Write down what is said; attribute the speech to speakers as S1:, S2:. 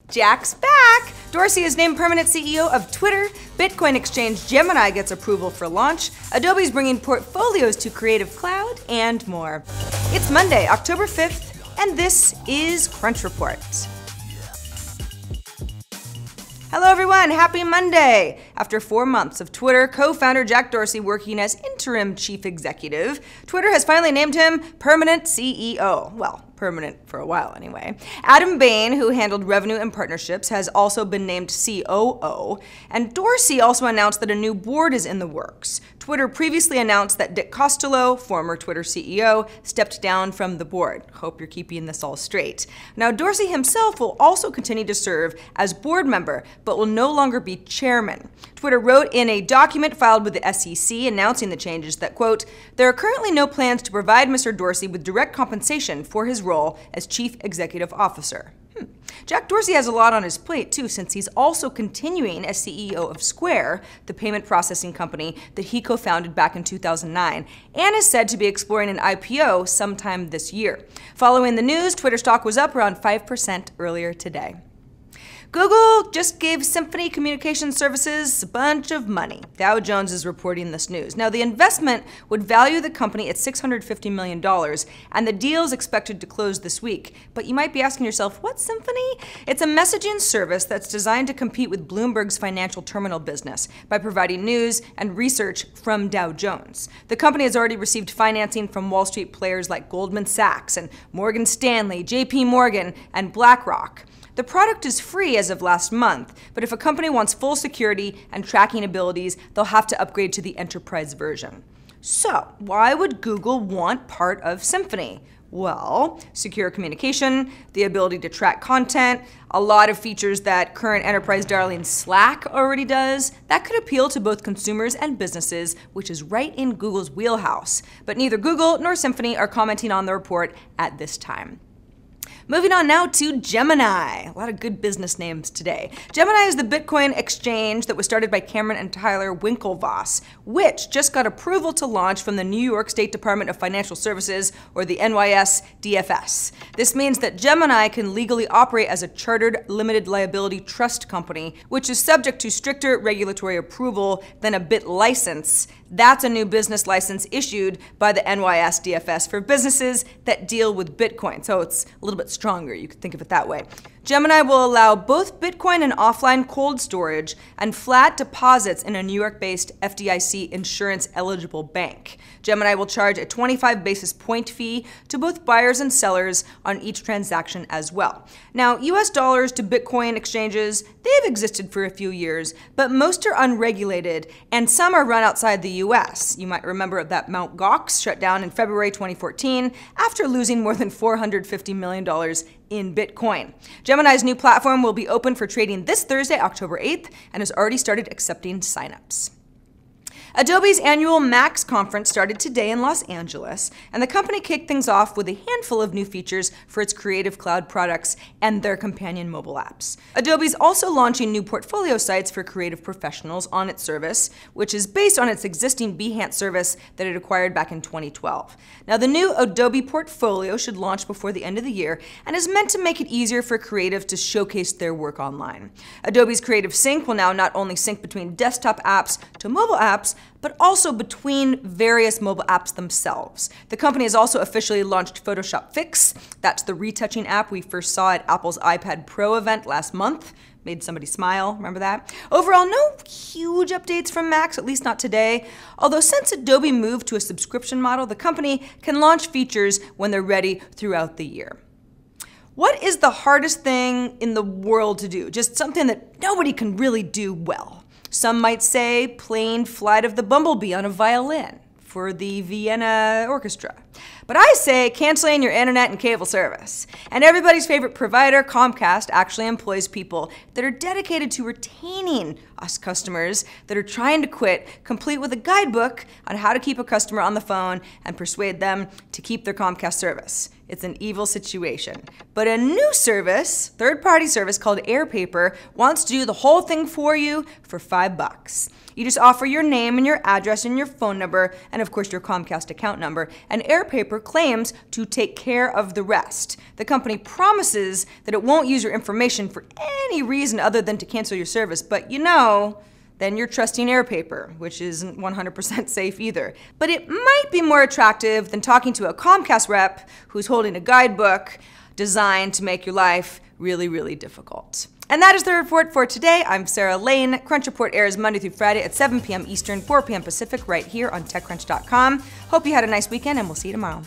S1: Jack's back! Dorsey is named permanent CEO of Twitter, Bitcoin exchange Gemini gets approval for launch, Adobe's bringing portfolios to Creative Cloud, and more. It's Monday, October 5th, and this is Crunch Report. Hello everyone, happy Monday! After 4 months of Twitter co-founder Jack Dorsey working as interim chief executive, Twitter has finally named him permanent CEO. Well, permanent for a while anyway. Adam Bain, who handled revenue and partnerships, has also been named COO, and Dorsey also announced that a new board is in the works. Twitter previously announced that Dick Costolo, former Twitter CEO, stepped down from the board. Hope you're keeping this all straight. Now, Dorsey himself will also continue to serve as board member, but will no longer be chairman. Twitter wrote in a document filed with the SEC announcing the changes that, quote, "There are currently no plans to provide Mr. Dorsey with direct compensation for his role as Chief Executive Officer." Jack Dorsey has a lot on his plate too, since he's also continuing as CEO of Square, the payment processing company that he co-founded back in 2009, and is said to be exploring an IPO sometime this year. Following the news, Twitter stock was up around 5% earlier today. Google just gave Symphony Communication Services a bunch of money. Dow Jones is reporting this news. Now, the investment would value the company at $650 million, and the deal is expected to close this week. But you might be asking yourself, what's Symphony? It's a messaging service that's designed to compete with Bloomberg's financial terminal business by providing news and research from Dow Jones. The company has already received financing from Wall Street players like Goldman Sachs and Morgan Stanley, JP Morgan, and BlackRock. The product is free as of last month, but if a company wants full security and tracking abilities, they'll have to upgrade to the enterprise version. So, why would Google want part of Symphony? Well, secure communication, the ability to track content, a lot of features that current enterprise darling Slack already does, that could appeal to both consumers and businesses, which is right in Google's wheelhouse. But neither Google nor Symphony are commenting on the report at this time. Moving on now to Gemini. A lot of good business names today. Gemini is the Bitcoin exchange that was started by Cameron and Tyler WINKLEVOSS, which just got approval to launch from the New York State Department of Financial Services, or the nys-dfs. This means that Gemini can legally operate as a chartered limited liability trust company, which is subject to stricter regulatory approval than a BIT license. That's a new business license issued by the nys-dfs for businesses that deal with Bitcoin. So it's a little bit stronger, you could think of it that way. Gemini will allow both Bitcoin and offline cold storage and flat deposits in a New York-based FDIC insurance-eligible bank. Gemini will charge a 25 basis point fee to both buyers and sellers on each transaction as well. Now, US dollars to Bitcoin exchanges, they've existed for a few years, but most are unregulated and some are run outside the US. You might remember that mt.gox shut down in February 2014 after losing more than $450 million in Bitcoin. Gemini's new platform will be open for trading this Thursday, October 8th, and has already started accepting signups. Adobe's annual MAX conference started today in Los Angeles, and the company kicked things off with a handful of new features for its Creative Cloud products and their companion mobile apps. Adobe's also launching new portfolio sites for creative professionals on its service, which is based on its existing Behance service that it acquired back in 2012. Now, the new Adobe portfolio should launch before the end of the year and is meant to make it easier for creatives to showcase their work online. Adobe's Creative Sync will now not only sync between desktop apps to mobile apps, but also between various mobile apps themselves. The company has also officially launched Photoshop Fix. That's the retouching app we first saw at Apple's iPad Pro event last month. Made somebody smile, remember that? Overall, no huge updates from Max, at least not today. Although since Adobe moved to a subscription model, the company can launch features when they're ready throughout the year. What is the hardest thing in the world to do? Just something that nobody can really do well. Some might say playing Flight of the Bumblebee on a violin for the Vienna Orchestra. But I say canceling your internet and cable service. And everybody's favorite provider, Comcast, actually employs people that are dedicated to retaining us customers that are trying to quit, complete with a guidebook on how to keep a customer on the phone and persuade them to keep their Comcast service. It's an evil situation. But a new service, third-party service called Airpaper, wants to do the whole thing for you for $5. You just offer your name and your address and your phone number, and of course your Comcast account number, and Airpaper Airpaper claims to take care of the rest. The company promises that it won't use your information for any reason other than to cancel your service, but then you're trusting Airpaper, which isn't 100% safe either. But it might be more attractive than talking to a Comcast rep who's holding a guidebook designed to make your life really, really difficult. And that is the report for today. I'm Sarah Lane. Crunch Report airs Monday through Friday at 7 p.m. Eastern, 4 p.m. Pacific, right here on TechCrunch.com. Hope you had a nice weekend, and we'll see you tomorrow.